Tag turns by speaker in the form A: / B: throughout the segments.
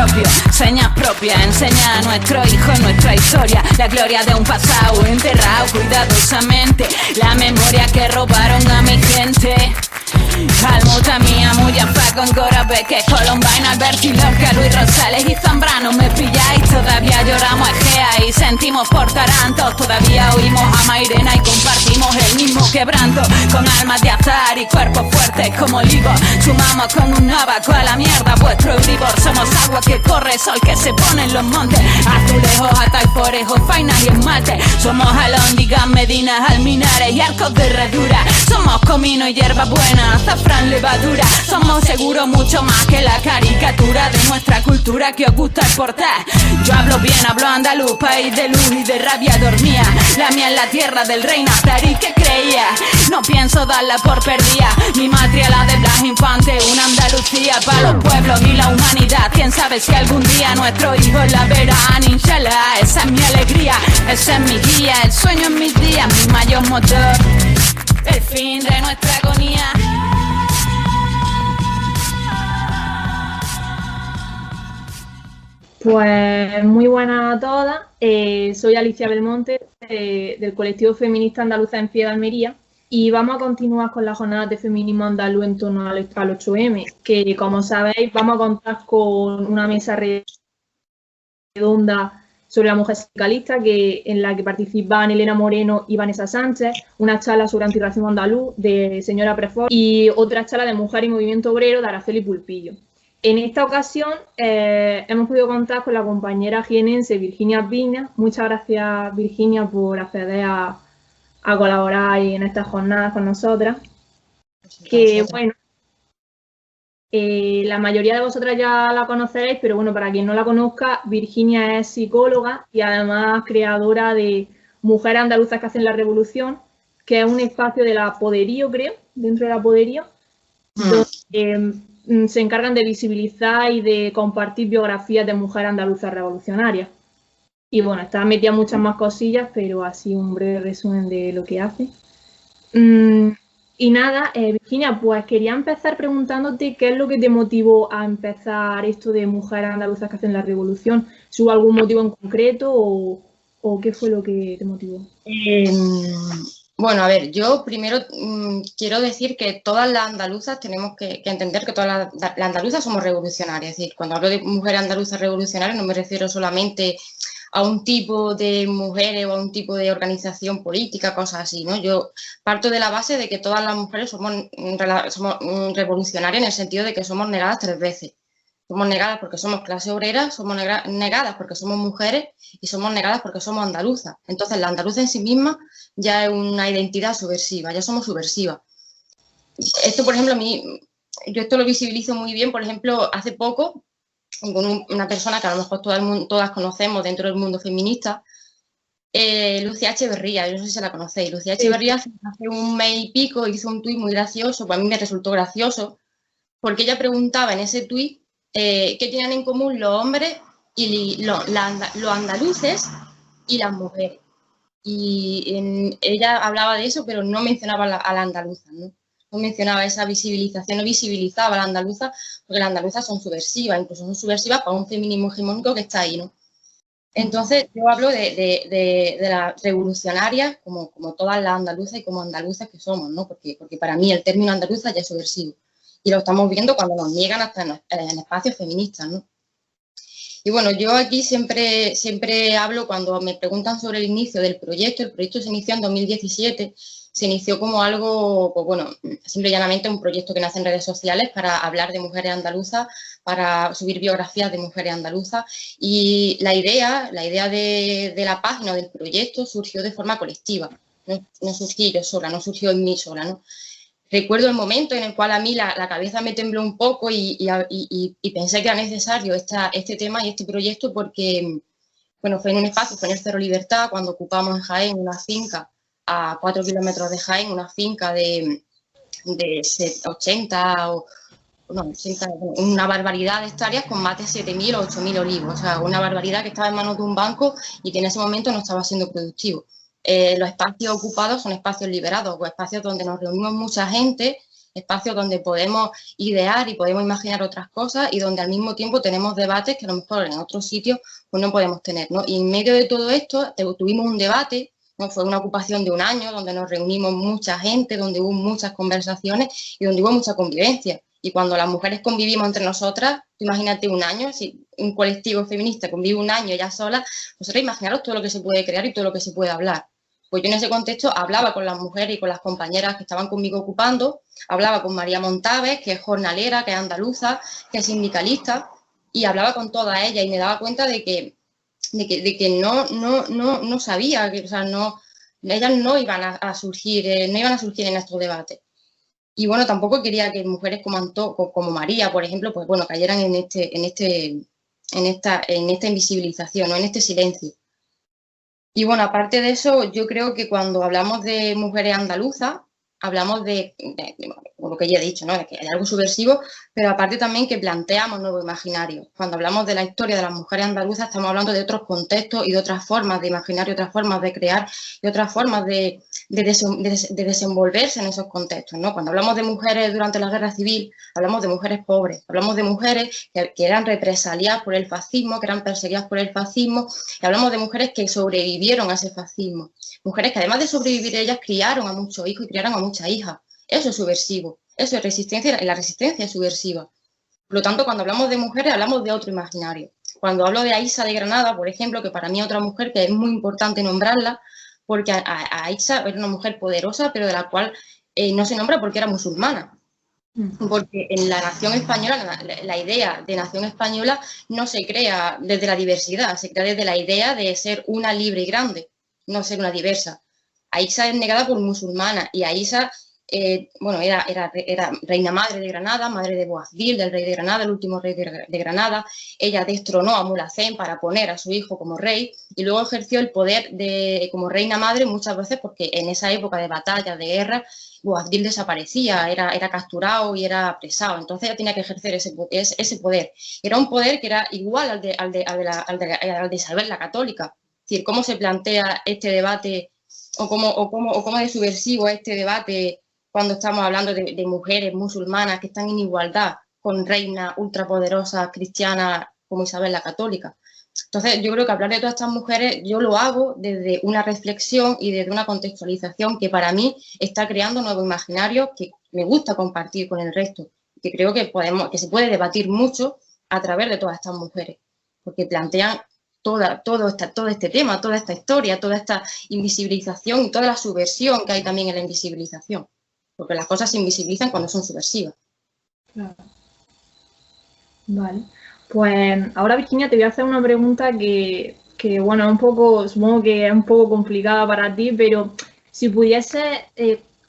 A: propio, señas propias, enseña a nuestros hijos nuestra historia, la gloria de un pasado enterrado cuidadosamente, la memoria que robaron a mi gente. Almuta mía, Muyafa con Cora Beque, Columbine, Alberti, Lorca, Luis Rosales y Zambrano. Me pilláis, todavía lloramos Egea y sentimos por Taranto. Todavía oímos a Mairena y compartimos el mismo quebranto. Con almas de azar y cuerpos fuertes como olivos, sumamos con un abaco a la mierda vuestro Euribor. Somos agua que corre, sol que se pone en los montes, azulejos, ataifores, fainas y esmalte. Somos alhóndigas, medinas, alminares y arcos de herradura. Somos comino y hierba buena, azafrán, levadura. Somos seguros mucho más que la caricatura de nuestra cultura que os gusta exportar. Yo hablo bien, hablo andaluz, país de luz y de rabia dormía. La mía es la tierra del rey Nazarí que creía. No pienso darla por perdida. Mi matria la de Blas Infante, una Andalucía para los pueblos y la humanidad. Quién sabe si algún día nuestros hijos la verán, inshallah. Esa es mi alegría, ese es mi guía. El sueño en mis días, mi mayor motor, el fin de nuestra agonía.
B: Pues muy buenas a todas, soy Alicia Belmonte del colectivo feminista andaluza en pie de Almería y vamos a continuar con las jornadas de feminismo andaluz en torno al 8M, que como sabéis vamos a contar con una mesa redonda sobre la mujer sindicalista en la que participan Elena Moreno y Vanessa Sánchez, una charla sobre antirracismo andaluz de señora Prefor y otra charla de mujer y movimiento obrero de Araceli Pulpillo. En esta ocasión hemos podido contar con la compañera jienense Virginia Viñas. Muchas gracias, Virginia, por acceder a colaborar en estas jornadas con nosotras. Que bueno, la mayoría de vosotras ya la conoceréis, pero bueno, para quien no la conozca, Virginia es psicóloga y además creadora de Mujeres Andaluzas que hacen la revolución, que es un espacio de la Poderío, creo, dentro de la Poderío, donde se encargan de visibilizar y de compartir biografías de mujeres andaluzas revolucionarias. Y bueno, está metida muchas más cosillas, pero así un breve resumen de lo que hace. Y nada, Virginia, pues quería empezar preguntándote qué es lo que te motivó a empezar esto de mujeres andaluzas que hacen la revolución. ¿Si hubo algún motivo en concreto o qué fue lo que te motivó?
C: Bueno, a ver, yo primero quiero decir que todas las andaluzas tenemos que entender que todas las andaluzas somos revolucionarias. Es decir, cuando hablo de mujeres andaluzas revolucionarias no me refiero solamente a un tipo de mujeres o a un tipo de organización política, cosas así, ¿no? Yo parto de la base de que todas las mujeres somos revolucionarias en el sentido de que somos negadas 3 veces. Somos negadas porque somos clase obrera, somos negadas porque somos mujeres y somos negadas porque somos andaluzas. Entonces, la andaluza en sí misma ya es una identidad subversiva, ya somos subversivas. Esto, por ejemplo, yo esto lo visibilizo muy bien, por ejemplo, hace poco, con una persona que a lo mejor todas conocemos dentro del mundo feminista, Lucía Echeverría, yo no sé si la conocéis. Lucía Echeverría hace un mes y pico hizo un tuit muy gracioso, pues a mí me resultó gracioso, porque ella preguntaba en ese tuit qué tenían en común los hombres y los andaluces y las mujeres. Y ella hablaba de eso, pero no mencionaba a la andaluza, ¿no? No mencionaba esa visibilización, no visibilizaba a la andaluza, porque las andaluzas son subversivas, incluso son subversivas para un feminismo hegemónico que está ahí, ¿no? Entonces, yo hablo de las revolucionarias como todas las andaluzas y como andaluzas que somos, ¿no? Porque para mí el término andaluza ya es subversivo. Y lo estamos viendo cuando nos niegan hasta en espacios feministas, ¿no? Y bueno, yo aquí siempre hablo cuando me preguntan sobre el inicio del proyecto. El proyecto se inició en 2017, se inició como algo, pues bueno, simple y llanamente un proyecto que nace en redes sociales para hablar de mujeres andaluzas, para subir biografías de mujeres andaluzas. Y la idea de la página, del proyecto, surgió de forma colectiva. No surgió yo sola, no surgió en mí sola, ¿no? Recuerdo el momento en el cual a mí la cabeza me tembló un poco y pensé que era necesario este tema y este proyecto porque, bueno, fue en un espacio, fue en el Cerro Libertad, cuando ocupamos en Jaén una finca a 4 kilómetros de Jaén, una finca de 80 o no, 80, una barbaridad de hectáreas con más de 7.000 o 8.000 olivos, o sea, una barbaridad que estaba en manos de un banco y que en ese momento no estaba siendo productivo. Los espacios ocupados son espacios liberados o espacios donde nos reunimos mucha gente espacios donde podemos idear y podemos imaginar otras cosas y donde al mismo tiempo tenemos debates que a lo mejor en otros sitios pues no podemos tener, ¿no? Y en medio de todo esto tuvimos un debate, ¿no? Fue una ocupación de un año donde nos reunimos mucha gente, donde hubo muchas conversaciones y donde hubo mucha convivencia. Y cuando las mujeres convivimos entre nosotras, imagínate un año, si un colectivo feminista convive un año ya sola, vosotros imaginaros todo lo que se puede crear y todo lo que se puede hablar. Pues yo en ese contexto hablaba con las mujeres y con las compañeras que estaban conmigo ocupando, hablaba con María Montaves, que es jornalera, que es andaluza, que es sindicalista, y hablaba con todas ellas y me daba cuenta de que no sabía, que, o sea, ellas no iban a surgir, no iban a surgir en estos debates. Y bueno, tampoco quería que mujeres como María, por ejemplo, pues bueno, cayeran en esta invisibilización, ¿no? En este silencio. Y bueno, aparte de eso, yo creo que cuando hablamos de mujeres andaluzas, hablamos de lo que ya he dicho, ¿no? De que hay algo subversivo, pero aparte también que planteamos nuevos imaginarios. Cuando hablamos de la historia de las mujeres andaluzas, estamos hablando de otros contextos y de otras formas de imaginar y otras formas de crear y otras formas de desenvolverse en esos contextos, ¿no? Cuando hablamos de mujeres durante la guerra civil, hablamos de mujeres pobres, hablamos de mujeres que eran represaliadas por el fascismo, que eran perseguidas por el fascismo, y hablamos de mujeres que sobrevivieron a ese fascismo. Mujeres que además de sobrevivir ellas criaron a muchos hijos y criaron a muchas hijas. Eso es subversivo, eso es resistencia y la resistencia es subversiva. Por lo tanto, cuando hablamos de mujeres hablamos de otro imaginario. Cuando hablo de Aísa de Granada, por ejemplo, que para mí es otra mujer que es muy importante nombrarla, porque Aísa era una mujer poderosa, pero de la cual no se nombra porque era musulmana. Porque en la nación española, la idea de nación española no se crea desde la diversidad, se crea desde la idea de ser una libre y grande, no ser una diversa. Aísa es negada por musulmana y Aísa, bueno, era reina madre de Granada, madre de Boabdil, del rey de Granada, el último rey de Granada. Ella destronó a Mulhacén para poner a su hijo como rey y luego ejerció el poder como reina madre muchas veces porque en esa época de batalla, de guerra, Boabdil desaparecía, era capturado y era apresado. Entonces ella tenía que ejercer ese poder. Era un poder que era igual al de Isabel la Católica. Es decir, cómo se plantea este debate o cómo es subversivo este debate cuando estamos hablando de mujeres musulmanas que están en igualdad con reinas ultrapoderosas cristianas como Isabel la Católica. Entonces, yo creo que hablar de todas estas mujeres yo lo hago desde una reflexión y desde una contextualización que para mí está creando nuevos imaginarios que me gusta compartir con el resto, que creo que se puede debatir mucho a través de todas estas mujeres, porque plantean todo este tema, toda esta historia, toda esta invisibilización y toda la subversión que hay también en la invisibilización, porque las cosas se invisibilizan cuando son subversivas.
B: Claro. Vale. Pues ahora, Virginia, te voy a hacer una pregunta que bueno, es un poco, supongo que es un poco complicada para ti, pero si pudiese,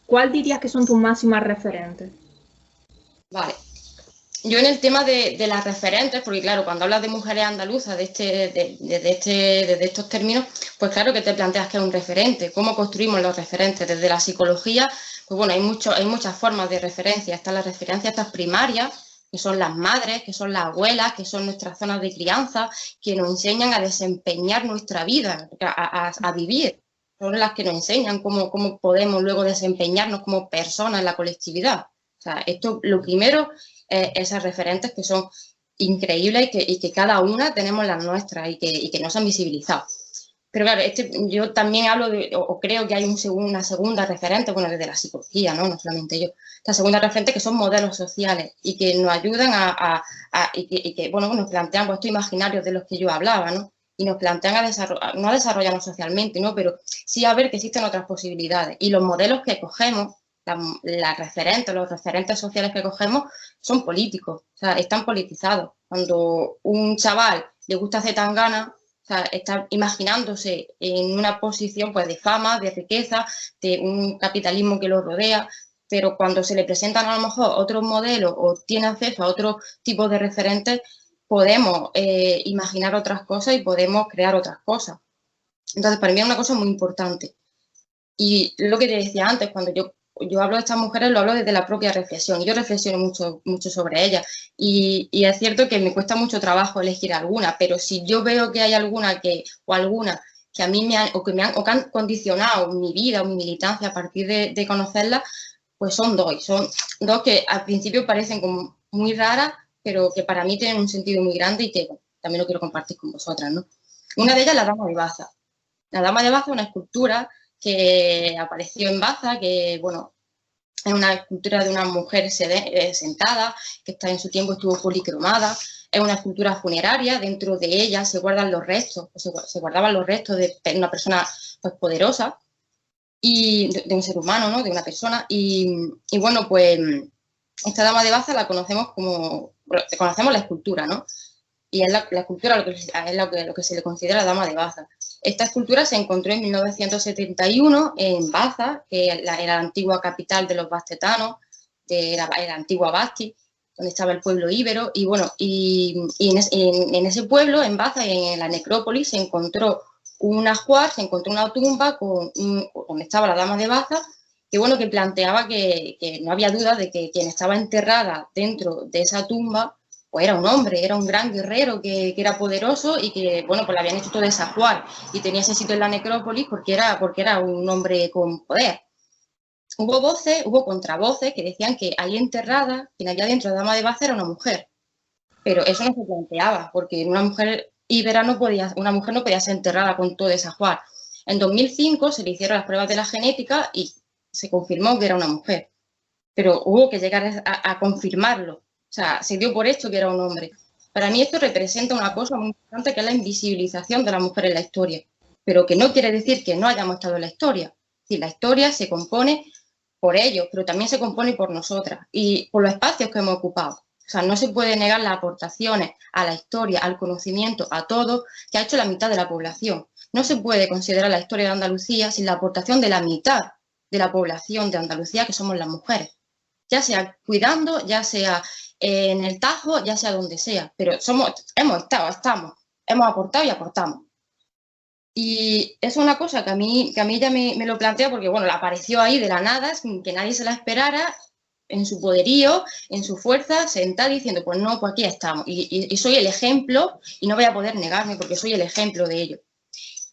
B: ¿cuál dirías que son tus máximas referentes?
C: Vale. Yo en el tema de las referentes, porque claro, cuando hablas de mujeres andaluzas desde estos términos, pues claro que te planteas que es un referente. ¿Cómo construimos los referentes? Desde la psicología, pues bueno, hay muchas formas de referencia. Están las referencias estas primarias, que son las madres, que son las abuelas, que son nuestras zonas de crianza, que nos enseñan a desempeñar nuestra vida, a vivir. Son las que nos enseñan cómo podemos luego desempeñarnos como personas en la colectividad. O sea, esto lo primero, esas referentes que son increíbles y que cada una tenemos las nuestras y que no se han visibilizado. Pero claro, yo también hablo o creo que hay una segunda referente, bueno, desde la psicología, ¿no? solamente yo, la segunda referente que son modelos sociales y que nos ayudan y que bueno, nos plantean pues, estos imaginarios de los que yo hablaba, ¿no? Y nos plantean no a desarrollarnos socialmente, ¿no? Pero sí a ver que existen otras posibilidades. Y los modelos que cogemos, los referentes sociales que cogemos son políticos, o sea, están politizados. Cuando un chaval le gusta Zetangana, o sea, está imaginándose en una posición pues, de fama, de riqueza, de un capitalismo que lo rodea, pero cuando se le presentan a lo mejor otros modelos o tiene acceso a otro tipo de referentes, podemos imaginar otras cosas y podemos crear otras cosas. Entonces, para mí es una cosa muy importante. Y lo que te decía antes, cuando yo hablo de estas mujeres, lo hablo desde la propia reflexión. Yo reflexiono mucho sobre ellas y es cierto que me cuesta mucho trabajo elegir alguna, pero si yo veo que hay alguna que a mí me han condicionado mi vida o mi militancia a partir de conocerla, pues son dos, y son dos que al principio parecen como muy raras, pero que para mí tienen un sentido muy grande y que bueno, también lo quiero compartir con vosotras, ¿no? Una de ellas es la Dama de Baza. La Dama de Baza es una escultura que apareció en Baza, que, bueno, es una escultura de una mujer sentada, que está en su tiempo estuvo policromada. Es una escultura funeraria, dentro de ella se guardan los restos, se guardaban los restos de una persona pues, poderosa, y de un ser humano, ¿no? De una persona. Y bueno, pues esta Dama de Baza la conocemos conocemos la escultura, ¿no? Y es la escultura lo que se le considera Dama de Baza. Esta escultura se encontró en 1971 en Baza, que era la antigua capital de los bastetanos, era la antigua Basti, donde estaba el pueblo íbero. Y bueno, en ese pueblo, en Baza, en la necrópolis, se encontró un ajuar, se encontró una tumba donde estaba la Dama de Baza, que bueno, que planteaba que no había duda de que quien estaba enterrada dentro de esa tumba pues era un hombre, era un gran guerrero que era poderoso y que, bueno, pues le habían hecho todo ese ajuar y tenía ese sitio en la necrópolis porque era un hombre con poder. Hubo contravoces que decían que ahí enterrada, quien había dentro de Dama de Baza era una mujer, pero eso no se planteaba, porque una mujer íbera una mujer no podía ser enterrada con todo ese ajuar. En 2005 se le hicieron las pruebas de la genética y se confirmó que era una mujer, pero hubo que llegar a confirmarlo. O sea, se dio por hecho que era un hombre. Para mí esto representa una cosa muy importante, que es la invisibilización de la mujer en la historia, pero que no quiere decir que no hayamos estado en la historia. Es decir, la historia se compone por ellos, pero también se compone por nosotras y por los espacios que hemos ocupado. O sea, no se puede negar las aportaciones a la historia, al conocimiento, a todo, que ha hecho la mitad de la población. No se puede considerar la historia de Andalucía sin la aportación de la mitad de la población de Andalucía, que somos las mujeres. Ya sea cuidando, ya sea en el Tajo, ya sea donde sea, pero hemos aportado y aportamos. Y es una cosa que a mí ya me lo plantea porque, bueno, la apareció ahí de la nada, sin que nadie se la esperara, en su poderío, en su fuerza, sentada diciendo, pues no, pues aquí estamos. Y soy el ejemplo, y no voy a poder negarme porque soy el ejemplo de ello.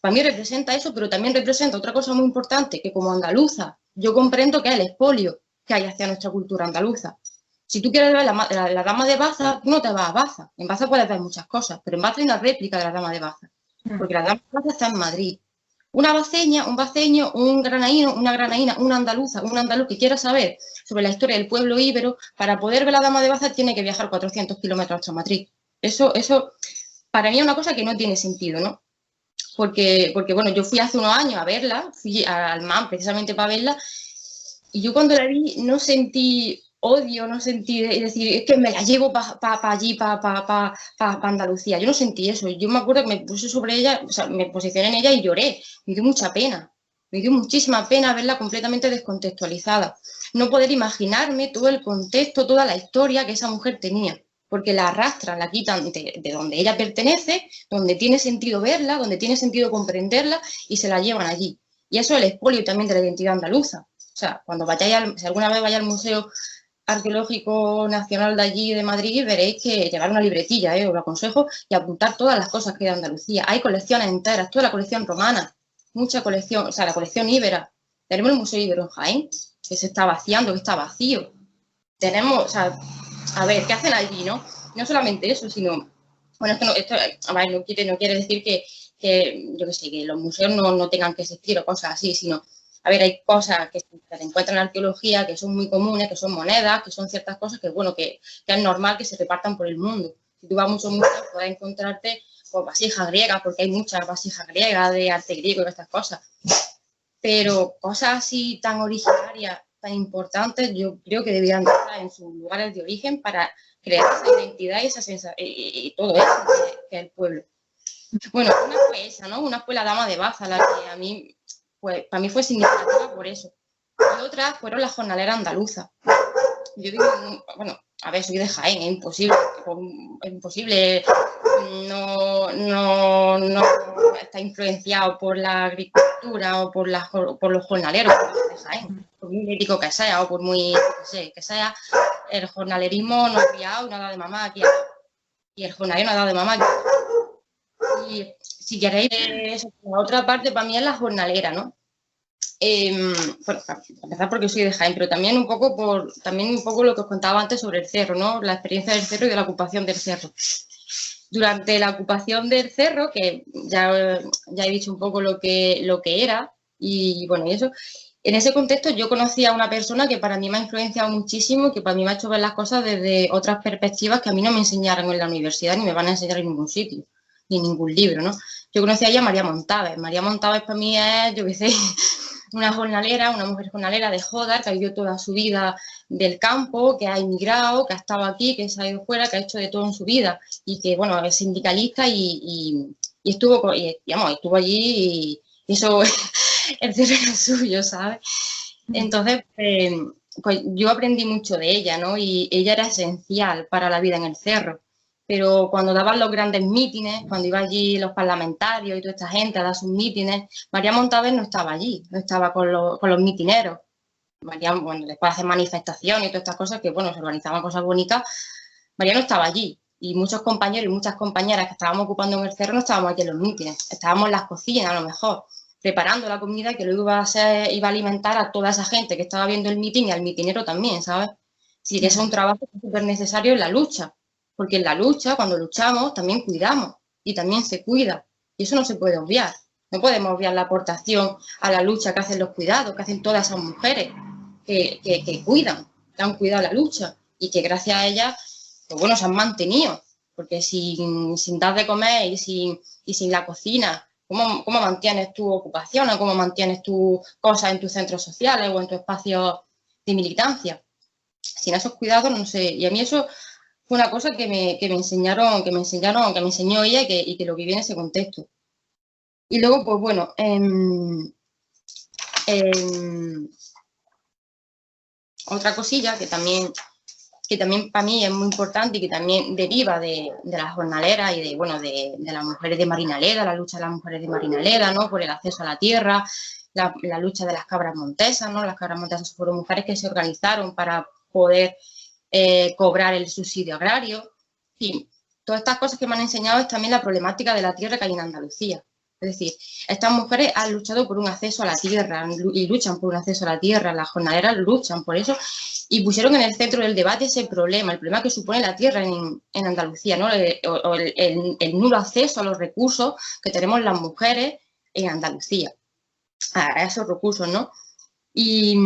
C: Para mí representa eso, pero también representa otra cosa muy importante, que como andaluza, yo comprendo que es el expolio que hay hacia nuestra cultura andaluza. Si tú quieres ver la Dama de Baza, tú no te vas a Baza. En Baza puedes ver muchas cosas, pero en Baza hay una réplica de la Dama de Baza, porque la Dama de Baza está en Madrid. Una baceña, un baceño, un granaíno, una granaína, una andaluza, un andaluz que quiera saber sobre la historia del pueblo íbero, para poder ver la Dama de Baza tiene que viajar 400 kilómetros hasta Madrid. Eso para mí es una cosa que no tiene sentido, ¿no? Porque bueno, yo fui hace unos años a verla, fui al MAM precisamente para verla, y yo cuando la vi no sentí odio, no sentí decir, es que me la llevo para allí, para Andalucía. Yo no sentí eso. Yo me acuerdo que me puse sobre ella, o sea, me posicioné en ella y lloré. Me dio mucha pena. Me dio muchísima pena verla completamente descontextualizada. No poder imaginarme todo el contexto, toda la historia que esa mujer tenía. Porque la arrastran, la quitan de donde ella pertenece, donde tiene sentido verla, donde tiene sentido comprenderla, y se la llevan allí. Y eso es el expolio también de la identidad andaluza. O sea, cuando vayáis, si alguna vez vayáis al Museo Arqueológico Nacional de allí, de Madrid, veréis que llevar una libretilla, os lo aconsejo, y apuntar todas las cosas que hay de Andalucía. Hay colecciones enteras, toda la colección romana, mucha colección, o sea, la colección íbera. Tenemos el Museo Ibero en Jaén, que se está vaciando, que está vacío. Tenemos, o sea, a ver, ¿qué hacen allí, no? No solamente eso, sino, bueno, esto a ver, no quiere decir que yo qué sé, que los museos no tengan que existir o cosas así, sino, a ver, hay cosas que se encuentran en arqueología que son muy comunes, que son monedas, que son ciertas cosas que, bueno, que es normal que se repartan por el mundo. Si tú vas a muchos museos, puedes encontrarte pues, vasijas griegas, porque hay muchas vasijas griegas de arte griego y estas cosas. Pero cosas así tan originarias, tan importantes, yo creo que deberían estar en sus lugares de origen para crear esa identidad y esa sensación y todo eso que es el pueblo. Bueno, una fue esa, ¿no? Una fue la Dama de Baza, la que a mí, pues, para mí fue significativa por eso. Y otras fueron las jornaleras andaluzas. Yo digo, bueno, a ver, soy de Jaén, es imposible, no está influenciado por la agricultura o por los jornaleros de Jaén, por muy ético que sea o por muy, no sé, que sea, el jornalerismo no ha criado nada de mamá aquí, y el jornalero no ha dado de mamá aquí. Y si queréis, la otra parte para mí es la jornalera, ¿no? bueno, para empezar porque soy de Jaén, pero también un poco lo que os contaba antes sobre el cerro, ¿no? La experiencia del cerro y de la ocupación del cerro. Durante la ocupación del cerro, que ya he dicho un poco lo que era, y bueno, y eso, en ese contexto yo conocí a una persona que para mí me ha influenciado muchísimo, que para mí me ha hecho ver las cosas desde otras perspectivas que a mí no me enseñaron en la universidad ni me van a enseñar en ningún sitio, ni en ningún libro, ¿no? Yo conocí a ella, María Montaves. María Montaves para mí es, yo qué sé, una mujer jornalera de Jódar, que ha vivido toda su vida del campo, que ha emigrado, que ha estado aquí, que se ha ido fuera, que ha hecho de todo en su vida y que, bueno, es sindicalista y estuvo allí y eso, el cerro era suyo, ¿sabes? Entonces, pues yo aprendí mucho de ella, ¿no? Y ella era esencial para la vida en el cerro. Pero cuando daban los grandes mítines, cuando iba allí los parlamentarios y toda esta gente a dar sus mítines, María Montaves no estaba allí, no estaba con los mitineros. María, bueno, después de hacer manifestaciones y todas estas cosas, que bueno, se organizaban cosas bonitas, María no estaba allí. Y muchos compañeros y muchas compañeras que estábamos ocupando en el cerro no estábamos allí en los mítines, estábamos en las cocinas a lo mejor, preparando la comida que luego iba a alimentar a toda esa gente que estaba viendo el mitin y al mitinero también, ¿sabes? Sí, que es un trabajo súper necesario en la lucha. Porque en la lucha, cuando luchamos, también cuidamos y también se cuida. Y eso no se puede obviar. No podemos obviar la aportación a la lucha que hacen los cuidados, que hacen todas esas mujeres que cuidan, que han cuidado la lucha y que gracias a ellas, pues bueno, se han mantenido. Porque sin dar de comer y sin la cocina, ¿cómo mantienes tu ocupación o cómo mantienes tus cosas en tus centros sociales o en tu espacio de militancia? Sin esos cuidados, no sé. Y a mí eso fue una cosa que me enseñó ella y que lo viví en ese contexto. Y luego, pues bueno, otra cosilla que también para mí es muy importante y que también deriva de las jornaleras y de las mujeres de Marinaleda, la lucha de las mujeres de Marinaleda, ¿no? Por el acceso a la tierra, la lucha de las cabras montesas, ¿no? Las cabras montesas fueron mujeres que se organizaron para poder cobrar el subsidio agrario. En fin, todas estas cosas que me han enseñado es también la problemática de la tierra que hay en Andalucía. Es decir, estas mujeres han luchado por un acceso a la tierra y luchan por un acceso a la tierra, las jornaleras luchan por eso y pusieron en el centro del debate ese problema, el problema que supone la tierra en Andalucía, ¿no? El nulo acceso a los recursos que tenemos las mujeres en Andalucía, a esos recursos, ¿no? Y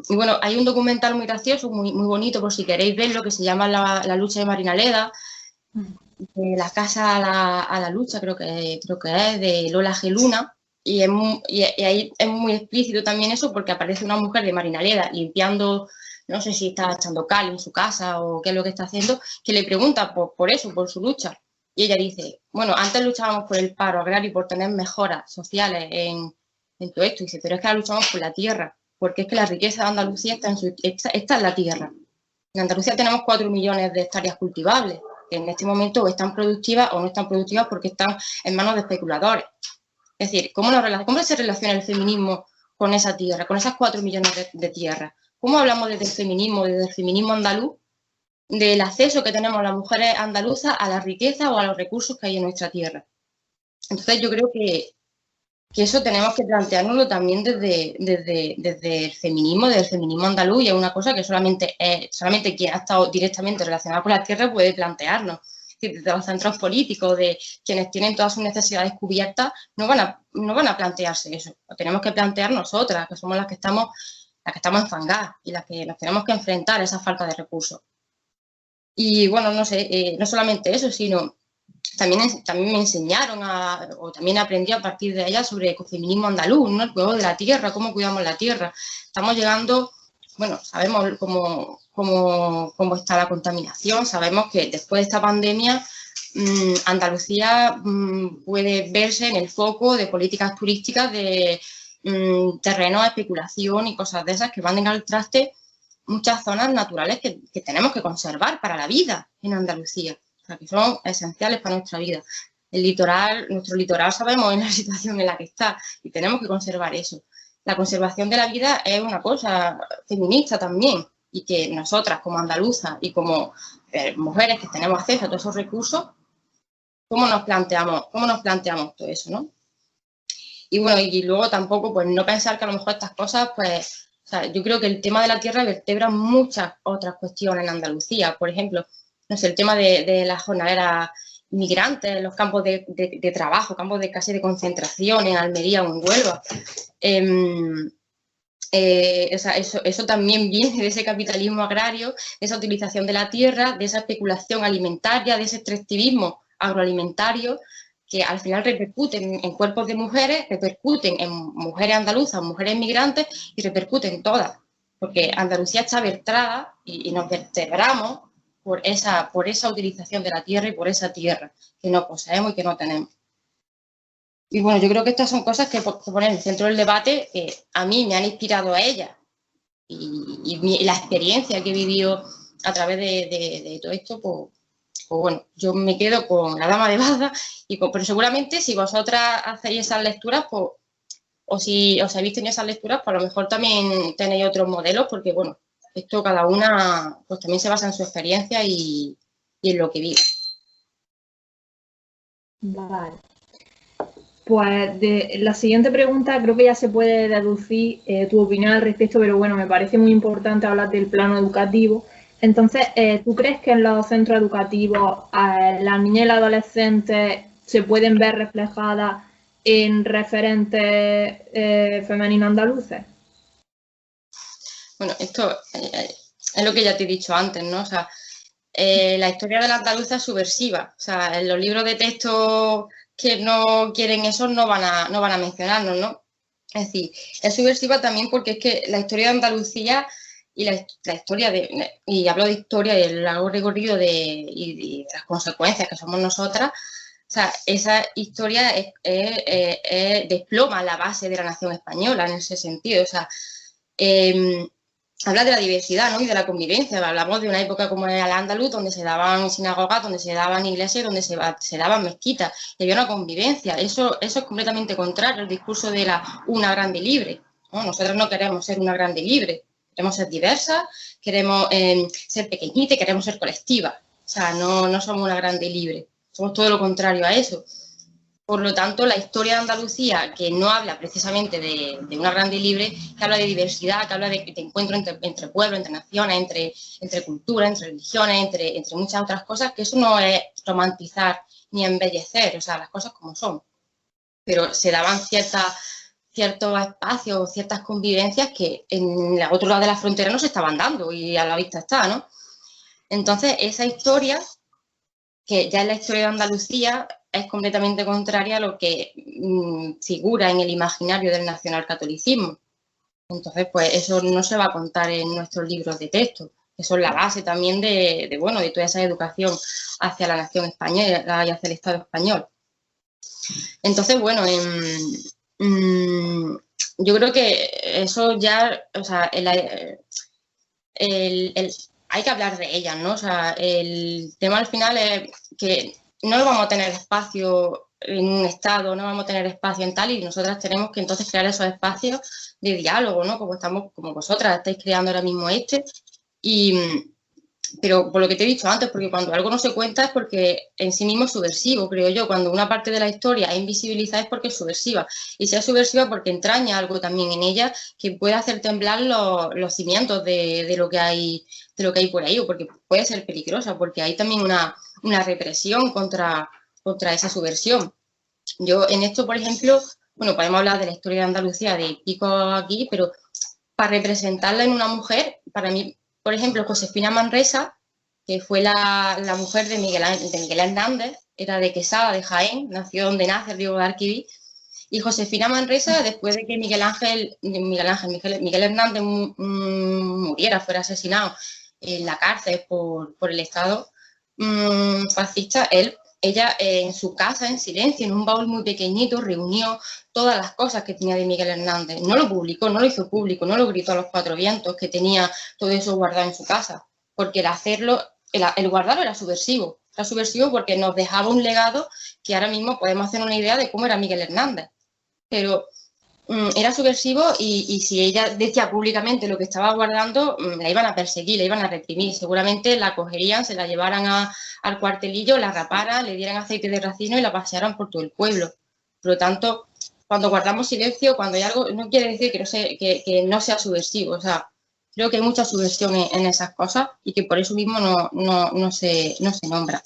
C: bueno, hay un documental muy gracioso, muy bonito, por si queréis verlo, que se llama La lucha de Marinaleda, de la casa a la lucha, creo que es, de Lola G. Luna, y ahí es muy explícito también eso, porque aparece una mujer de Marinaleda limpiando, no sé si está echando cal en su casa o qué es lo que está haciendo, que le pregunta por eso, por su lucha. Y ella dice, bueno, antes luchábamos por el paro agrario y por tener mejoras sociales en todo esto. Y dice, pero es que ahora luchamos por la tierra, porque es que la riqueza de Andalucía está en la tierra. En Andalucía tenemos 4 millones de hectáreas cultivables, que en este momento o están productivas o no están productivas porque están en manos de especuladores. Es decir, ¿cómo se relaciona el feminismo con esa tierra, con esas 4 millones de tierras? ¿Cómo hablamos desde el feminismo andaluz, del acceso que tenemos las mujeres andaluzas a la riqueza o a los recursos que hay en nuestra tierra? Entonces yo creo que eso tenemos que planteárnoslo también desde el feminismo andaluz, y es una cosa que solamente quien ha estado directamente relacionado con la tierra puede plantearnos. Desde los centros políticos, de quienes tienen todas sus necesidades cubiertas, no van a plantearse eso. Lo tenemos que plantear nosotras, que somos las que estamos enfangadas y las que nos tenemos que enfrentar a esa falta de recursos. Y bueno, no sé, no solamente eso, sino también me enseñaron o también aprendí a partir de allá sobre ecofeminismo andaluz, ¿no? El cuidado de la tierra, cómo cuidamos la tierra. Estamos llegando, bueno, sabemos cómo está la contaminación, sabemos que después de esta pandemia Andalucía puede verse en el foco de políticas turísticas, de terrenos de especulación y cosas de esas que van al traste muchas zonas naturales que tenemos que conservar para la vida en Andalucía, o sea, que son esenciales para nuestra vida. Nuestro litoral sabemos en la situación en la que está y tenemos que conservar eso. La conservación de la vida es una cosa feminista también, y que nosotras como andaluzas y como mujeres que tenemos acceso a todos esos recursos, ¿cómo nos planteamos todo eso, ¿no? Y bueno, y luego tampoco, pues no pensar que a lo mejor estas cosas, pues, o sea, yo creo que el tema de la tierra vertebra muchas otras cuestiones en Andalucía. Por ejemplo, no sé, el tema de las jornaleras migrantes, los campos de trabajo, campos de casi de concentración en Almería o en Huelva. O sea, eso también viene de ese capitalismo agrario, de esa utilización de la tierra, de esa especulación alimentaria, de ese extractivismo agroalimentario, que al final repercuten en cuerpos de mujeres, repercuten en mujeres andaluzas, mujeres migrantes y repercuten todas, porque Andalucía está vertebrada y nos vertebramos por esa utilización de la tierra y por esa tierra que no poseemos y que no tenemos. Y bueno, yo creo que estas son cosas que ponen en el centro del debate, que a mí me han inspirado a ellas y la experiencia que he vivido a través de todo esto, pues bueno, yo me quedo con La Dama de Baza, pero seguramente si vosotras hacéis esas lecturas, pues, o si os habéis tenido esas lecturas, pues a lo mejor también tenéis otros modelos, porque bueno, esto cada una pues también se basa en su experiencia y en lo que vive.
B: Vale. Pues de la siguiente pregunta creo que ya se puede deducir tu opinión al respecto, pero bueno, me parece muy importante hablar del plano educativo. Entonces, ¿tú crees que en los centros educativos las niñas y las adolescentes se pueden ver reflejadas en referentes femeninos andaluces?
C: Bueno, esto es lo que ya te he dicho antes, ¿no? O sea, la historia de la andaluza es subversiva. O sea, en los libros de texto que no quieren eso no van a mencionarnos, ¿no? Es decir, es subversiva también porque es que la historia de Andalucía y la historia y hablo de historia y el largo recorrido y de las consecuencias que somos nosotras, o sea, esa historia desploma la base de la nación española en ese sentido. O sea, habla de la diversidad, ¿no? Y de la convivencia. Hablamos de una época como el Al-Ándalus, donde se daban sinagogas, donde se daban iglesias, donde se daban mezquitas. Y había una convivencia. Eso es completamente contrario al discurso de una grande y libre, ¿no? Nosotros no queremos ser una grande y libre. Queremos ser diversas, queremos ser pequeñitas, queremos ser colectivas. O sea, no somos una grande y libre. Somos todo lo contrario a eso. Por lo tanto, la historia de Andalucía, que no habla precisamente de una grande y libre, que habla de diversidad, que habla de encuentro entre pueblos, entre naciones, entre culturas, entre religiones, entre muchas otras cosas, que eso no es romantizar ni embellecer, o sea, las cosas como son. Pero se daban ciertos espacios, ciertas convivencias que en el otro lado de la frontera no se estaban dando y a la vista está, ¿no? Entonces, esa historia, que ya es la historia de Andalucía, es completamente contraria a lo que figura en el imaginario del nacionalcatolicismo. Entonces, pues eso no se va a contar en nuestros libros de texto. Eso es la base también de toda esa educación hacia la nación española y hacia el Estado español. Entonces, bueno, yo creo que eso ya, o sea, hay que hablar de ellas, ¿no? O sea, el tema al final es que no vamos a tener espacio en un estado, no vamos a tener espacio en tal, y nosotras tenemos que entonces crear esos espacios de diálogo, ¿no? Como vosotras estáis creando ahora mismo pero por lo que te he dicho antes, porque cuando algo no se cuenta es porque en sí mismo es subversivo, creo yo. Cuando una parte de la historia es invisibilizada es porque es subversiva. Y sea subversiva porque entraña algo también en ella que puede hacer temblar los cimientos de lo que hay por ahí, o porque puede ser peligrosa, porque hay también una represión contra esa subversión. Yo en esto, por ejemplo, bueno, podemos hablar de la historia de Andalucía de pico aquí, pero para representarla en una mujer, para mí, por ejemplo, Josefina Manresa, que fue la mujer de Miguel Hernández, era de Quesada, de Jaén, nació donde nace el Río de Arquiví, y Josefina Manresa, después de que Miguel Hernández muriera, fuera asesinado en la cárcel por el Estado fascista, ella en su casa, en silencio, en un baúl muy pequeñito, reunió todas las cosas que tenía de Miguel Hernández. No lo publicó, no lo hizo público, no lo gritó a los cuatro vientos, que tenía todo eso guardado en su casa, porque el guardarlo era subversivo. Era subversivo porque nos dejaba un legado que ahora mismo podemos hacer una idea de cómo era Miguel Hernández. Pero era subversivo y si ella decía públicamente lo que estaba guardando, la iban a perseguir, la iban a reprimir. Seguramente la cogerían, se la llevaran al cuartelillo, la raparan, le dieran aceite de racino y la pasearan por todo el pueblo. Por lo tanto, cuando guardamos silencio, cuando hay algo, no quiere decir que no sea subversivo. O sea, creo que hay mucha subversión en esas cosas y que por eso mismo no se nombra.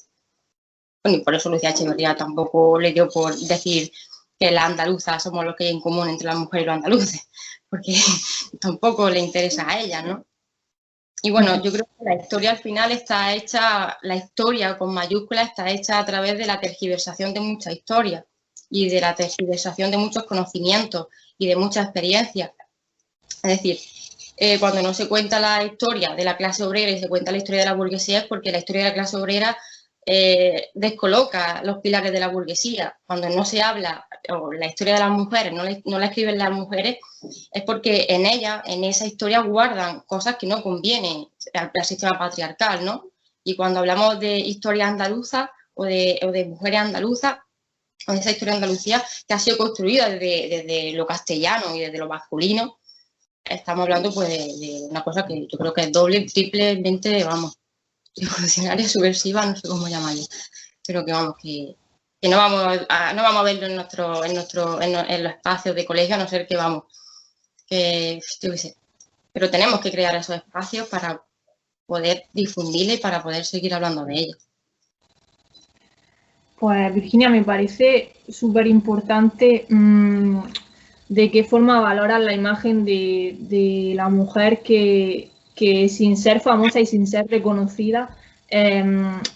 C: Bueno, y por eso Lucía Echeverría tampoco le dio por decir que las andaluzas somos los que hay en común entre las mujeres y los andaluces, porque tampoco le interesa a ella, ¿no? Y bueno, yo creo que la historia al final está hecha, la historia con mayúsculas está hecha a través de la tergiversación de muchas historias y de la tergiversación de muchos conocimientos y de muchas experiencias. Es decir, cuando no se cuenta la historia de la clase obrera y se cuenta la historia de la burguesía es porque la historia de la clase obrera descoloca los pilares de la burguesía. Cuando no se habla, o la historia de las mujeres no la escriben las mujeres, es porque en ella, en esa historia, guardan cosas que no convienen al sistema patriarcal, ¿no? Y cuando hablamos de historia andaluza o de mujeres andaluzas, o de esa historia de Andalucía que ha sido construida desde lo castellano y desde lo masculino, estamos hablando pues de una cosa que yo creo que es doble, triplemente, vamos, revolucionaria, subversiva, no sé cómo llamarlo, pero que vamos, que no vamos a verlo en los espacios de colegio, a no ser que vamos, que yo qué sé, pero tenemos que crear esos espacios para poder difundirla y para poder seguir hablando de ello.
B: Pues Virginia, me parece súper importante de qué forma valoras la imagen de la mujer que sin ser famosa y sin ser reconocida,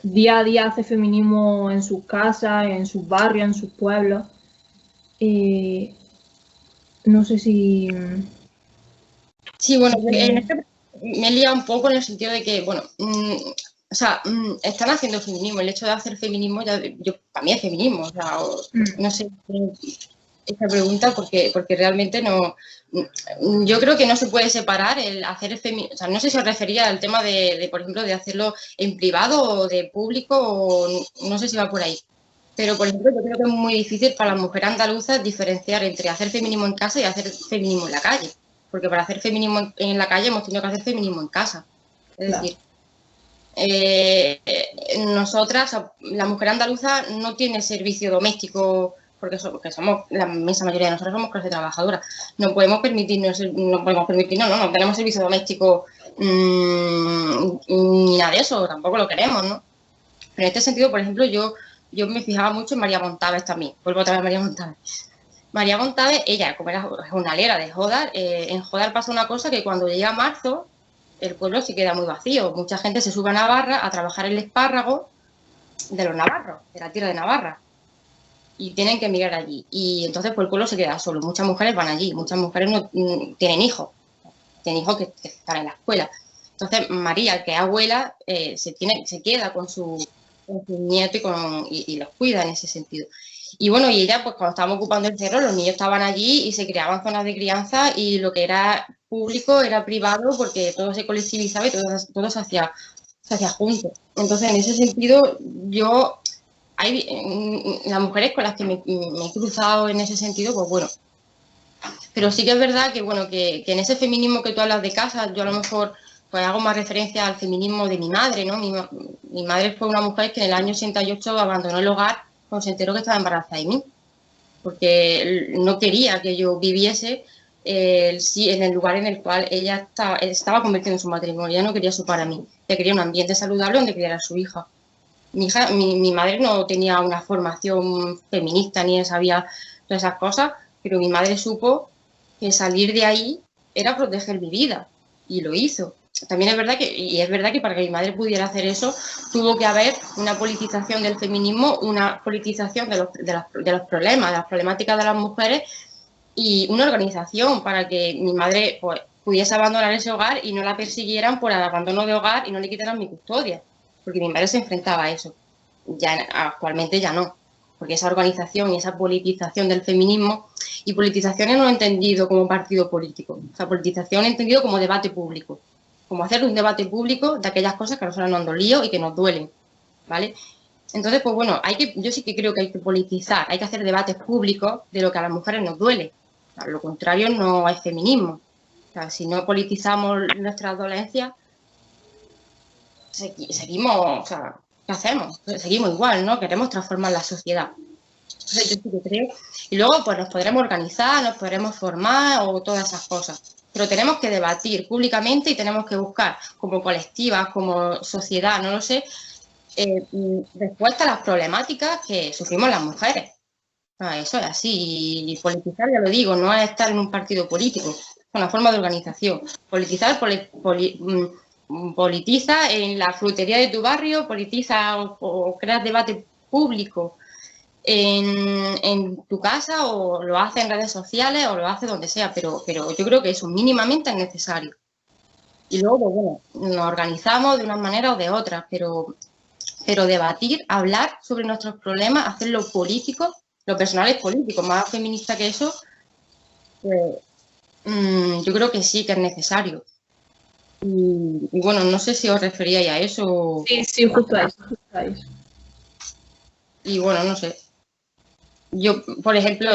B: día a día hace feminismo en sus casas, en sus barrios, en sus pueblos. No sé si...
C: Sí, bueno, en este me he liado un poco en el sentido de que, bueno, o sea, están haciendo feminismo. El hecho de hacer feminismo, para mí es feminismo. O sea, no sé esta pregunta porque realmente no... Yo creo que no se puede separar el hacer el feminismo. O sea, no sé si os refería al tema por ejemplo, de hacerlo en privado o de público, o no sé si va por ahí. Pero, por ejemplo, yo creo que es muy difícil para las mujeres andaluzas diferenciar entre hacer feminismo en casa y hacer feminismo en la calle. Porque para hacer feminismo en la calle hemos tenido que hacer feminismo en casa. Es decir, nosotras, la mujer andaluza no tiene servicio doméstico, porque somos, la inmensa mayoría de nosotros somos clase trabajadora. No tenemos servicio doméstico ni nada de eso, tampoco lo queremos, ¿no? Pero en este sentido, por ejemplo, yo me fijaba mucho en María Montávez también. Vuelvo otra vez a María Montávez. María Montávez, ella, como era jornalera de Jodar, en Jodar pasa una cosa que cuando llega marzo, el pueblo se queda muy vacío. Mucha gente se sube a Navarra a trabajar el espárrago de los navarros, de la tierra de Navarra. Y tienen que emigrar allí. Y entonces pues, el pueblo se queda solo. Muchas mujeres van allí. Muchas mujeres no tienen hijos. Tienen hijos que están en la escuela. Entonces María, que es abuela, se queda con su nieto y los cuida en ese sentido. Y bueno, y ella, pues cuando estábamos ocupando el cerro, los niños estaban allí y se creaban zonas de crianza y lo que era público era privado porque todo se colectivizaba y todo se hacía junto. Entonces, en ese sentido, las mujeres con las que me he cruzado en ese sentido, pues bueno. Pero sí que es verdad que, bueno, que en ese feminismo que tú hablas de casa, yo a lo mejor pues hago más referencia al feminismo de mi madre, ¿no? Mi madre fue una mujer que en el año 88 abandonó el hogar cuando se enteró que estaba embarazada de mí, porque no quería que yo viviese en el lugar en el cual ella estaba convirtiendo en su matrimonio. Ella no quería eso para mí, ella quería un ambiente saludable donde criara a su hija. Mi madre no tenía una formación feminista ni sabía todas esas cosas, pero mi madre supo que salir de ahí era proteger mi vida y lo hizo. También es verdad que para que mi madre pudiera hacer eso tuvo que haber una politización del feminismo, una politización de los problemas, de las problemáticas de las mujeres y una organización para que mi madre pues, pudiese abandonar ese hogar y no la persiguieran por el abandono de hogar y no le quitaran mi custodia, porque mi madre se enfrentaba a eso. Actualmente ya no, porque esa organización y esa politización del feminismo, y politización no he entendido como partido político, o sea, politización he entendido como debate público, como hacer un debate público de aquellas cosas que a nosotros nos han dolido y que nos duelen, ¿vale? Entonces, pues bueno, yo sí que creo que hay que politizar, hay que hacer debates públicos de lo que a las mujeres nos duele. O sea, lo contrario no hay feminismo. O sea, si no politizamos nuestras dolencias, seguimos, o sea, ¿qué hacemos? Seguimos igual, ¿no? Queremos transformar la sociedad. Entonces, yo sí que creo. Y luego pues nos podremos organizar, nos podremos formar o todas esas cosas. Pero tenemos que debatir públicamente y tenemos que buscar como colectivas, como sociedad, no lo sé, respuesta a las problemáticas que sufrimos las mujeres. Eso es así. Y politizar, ya lo digo, no es estar en un partido político, es una forma de organización. Politizar, politiza en la frutería de tu barrio, politiza o creas debate público en tu casa, o lo hace en redes sociales o lo hace donde sea, pero yo creo que eso mínimamente es necesario. Y luego, pues, bueno, nos organizamos de una manera o de otra, pero debatir, hablar sobre nuestros problemas, hacerlo político, lo personal es político, más feminista que eso, pues, yo creo que sí que es necesario. Y bueno, no sé si os referíais a eso.
B: Sí, justo a eso.
C: Y bueno, no sé. Yo, por ejemplo,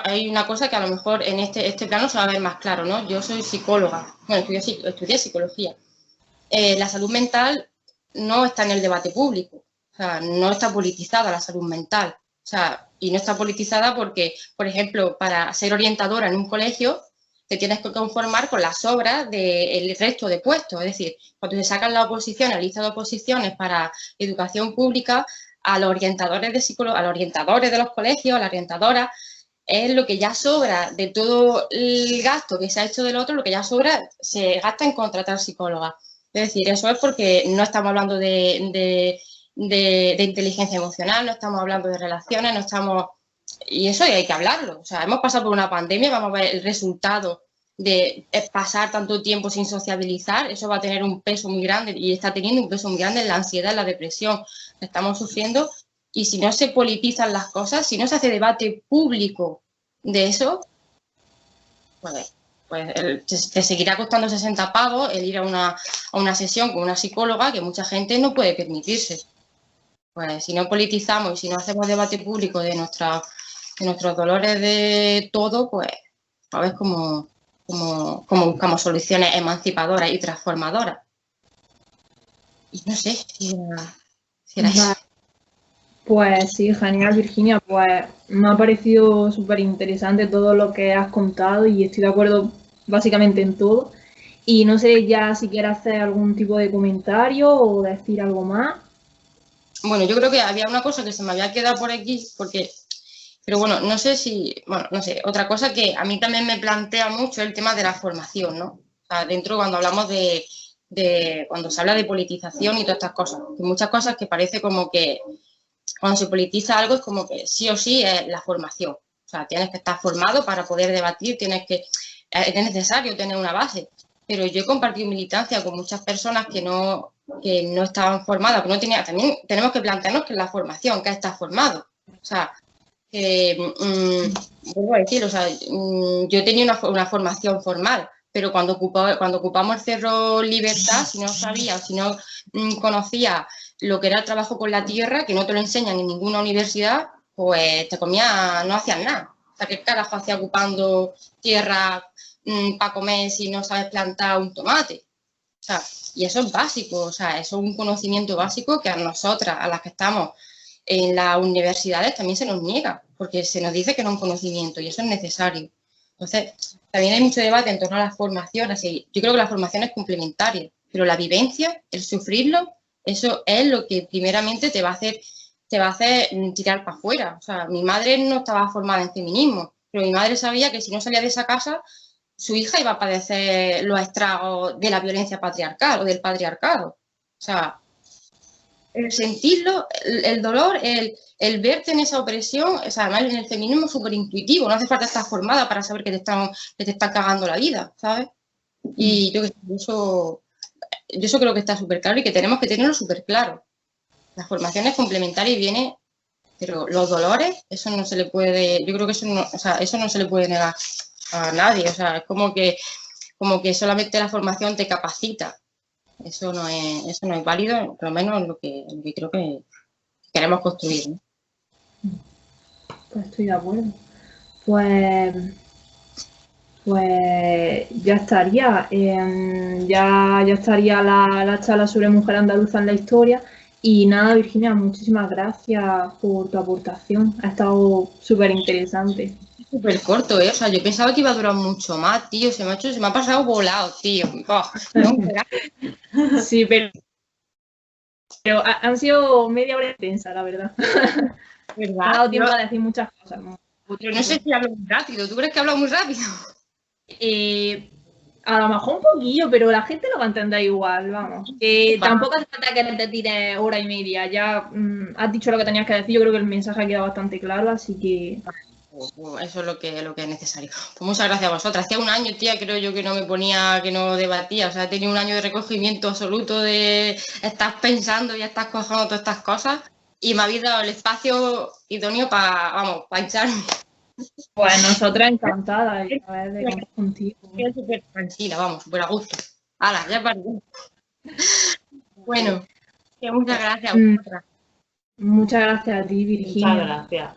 C: hay una cosa que a lo mejor en este plano se va a ver más claro, ¿no? Yo soy psicóloga, bueno, estudié psicología. La salud mental no está en el debate público, o sea, no está politizada la salud mental. O sea, y no está politizada porque, por ejemplo, para ser orientadora en un colegio, te tienes que conformar con las obras del resto de puestos. Es decir, cuando se sacan la oposición, la lista de oposiciones para educación pública, a los orientadores a los orientadores de los colegios, a las orientadoras, es lo que ya sobra de todo el gasto que se ha hecho del otro, lo que ya sobra se gasta en contratar psicólogas. Es decir, eso es porque no estamos hablando de inteligencia emocional, no estamos hablando de relaciones, no estamos... Y eso hay que hablarlo. O sea, hemos pasado por una pandemia, vamos a ver el resultado de pasar tanto tiempo sin sociabilizar. Eso va a tener un peso muy grande y está teniendo un peso muy grande en la ansiedad, en la depresión que estamos sufriendo. Y si no se politizan las cosas, si no se hace debate público de eso, pues te seguirá costando 60 pavos el ir a una sesión con una psicóloga que mucha gente no puede permitirse. Pues si no politizamos y si no hacemos debate público de nuestros dolores de todo, pues a ver cómo buscamos soluciones emancipadoras y transformadoras. Y no sé si era eso.
B: Pues sí, genial, Virginia. Pues me ha parecido súper interesante todo lo que has contado y estoy de acuerdo básicamente en todo. Y no sé ya si quieres hacer algún tipo de comentario o decir algo más.
C: Bueno, yo creo que había una cosa que se me había quedado por aquí, pero bueno, no sé, otra cosa que a mí también me plantea mucho el tema de la formación, ¿no? O sea, dentro cuando hablamos cuando se habla de politización y todas estas cosas, que muchas cosas que parece como que cuando se politiza algo es como que sí o sí es la formación. O sea, tienes que estar formado para poder debatir, es necesario tener una base. Pero yo he compartido militancia con muchas personas que no estaban formadas, que no tenían. También tenemos que plantearnos que es la formación, que está formado. O sea, vuelvo a decir, o sea, yo tenía una formación formal, pero cuando ocupamos el Cerro Libertad, si no sabía, si no conocía lo que era el trabajo con la tierra, que no te lo enseñan en ninguna universidad, pues no hacías nada. O sea, ¿qué carajo hacía ocupando tierra para comer si no sabes plantar un tomate? O sea, y eso es básico, o sea, eso es un conocimiento básico que a nosotras, a las que estamos en las universidades, también se nos niega, porque se nos dice que no es un conocimiento y eso es necesario. Entonces, también hay mucho debate en torno a la formación, así, yo creo que la formación es complementaria, pero la vivencia, el sufrirlo, eso es lo que primeramente te va a hacer tirar para afuera. O sea, mi madre no estaba formada en feminismo, pero mi madre sabía que si no salía de esa casa, su hija iba a padecer los estragos de la violencia patriarcal o del patriarcado. O sea, el sentirlo, el dolor, el verte en esa opresión, o sea, además en el feminismo es súper intuitivo, no hace falta estar formada para saber que te están cagando la vida, ¿sabes? Y yo eso creo que está súper claro y que tenemos que tenerlo súper claro. La formación es complementaria y viene, pero los dolores, eso no se le puede, yo creo que eso no se le puede negar a nadie. O sea, es como que solamente la formación te capacita. Eso no es válido, por lo menos lo que creo que queremos construir, ¿no?
B: Pues estoy de acuerdo. Pues ya estaría. Ya estaría la charla sobre mujer andaluza en la historia. Y nada, Virginia, muchísimas gracias por tu aportación. Ha estado súper interesante.
C: Súper corto, ¿eh? O sea, yo pensaba que iba a durar mucho más, tío. Se me ha pasado volado, tío. Oh, no,
B: Sí, pero han sido media hora intensa, la verdad.
C: ¿verdad?
B: Me ha dado tiempo a decir muchas cosas, ¿no?
C: Pero no sé si hablo muy rápido. ¿Tú crees que hablo muy rápido?
B: A lo mejor un poquillo, pero la gente lo va a entender igual, vamos. Tampoco hace falta que te tires hora y media. Ya has dicho lo que tenías que decir. Yo creo que el mensaje ha quedado bastante claro, así que...
C: Eso es lo que es necesario. Pues muchas gracias a vosotras. Hacía un año, tía, creo yo que no me ponía, que no debatía. O sea, he tenido un año de recogimiento absoluto de estar pensando y estar cojando todas estas cosas. Y me habéis dado el espacio idóneo para hincharme.
B: Pues nosotras encantadas de contar contigo.
C: Estoy súper tranquila, vamos, súper a gusto. ¡Hala, ya paré! Bueno, muchas gracias a vosotras.
B: Muchas gracias a ti, Virginia.
D: Muchas gracias.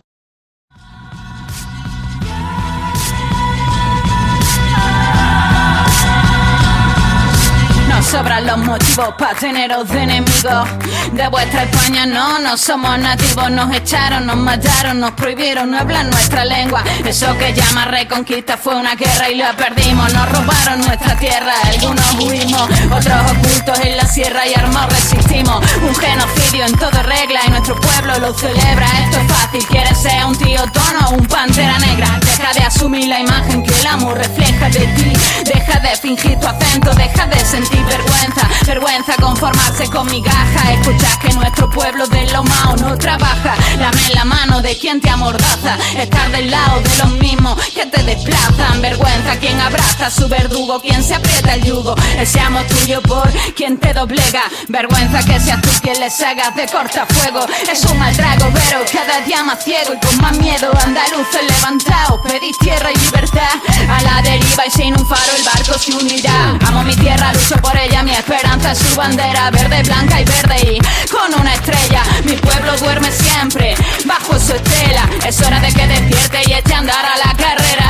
A: Nos sobran los motivos para teneros de enemigos. De vuestra España no somos nativos. Nos echaron, nos mataron, nos prohibieron no hablar nuestra lengua. Eso que llama reconquista fue una guerra y la perdimos. Nos robaron nuestra tierra, algunos huimos, otros ocultos en la sierra y armados resistimos. Un genocidio en todo regla y nuestro pueblo lo celebra. Esto es fácil, quieres ser un tío tono o un pantera negra. Deja de asumir la imagen que el amor refleja de ti. Deja de fingir tu acento, deja de sentir vergüenza conformarse con migajas. Escuchas que nuestro pueblo de lo mao no trabaja. Lame la mano de quien te amordaza. Estar del lado de los mismos que te desplazan. Vergüenza quien abraza a su verdugo, quien se aprieta el yugo. Seamos tuyo por quien te doblega. Vergüenza que seas tú quien le sagas de cortafuego. Es un mal trago, pero cada día más ciego y con más miedo. Andaluces levantaos, pedís tierra y libertad. A la deriva y sin un faro el barco se unirá. Amo mi tierra, lucho por ella, mi esperanza es su bandera. Verde, blanca y verde y con una estrella. Mi pueblo duerme siempre bajo su estela. Es hora de que despierte y eche a andar a la carrera.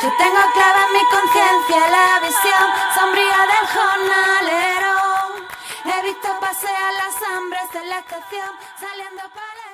E: Yo tengo clara en mi conciencia la visión sombría del jornalero. He visto pasear las hambres de la estación saliendo para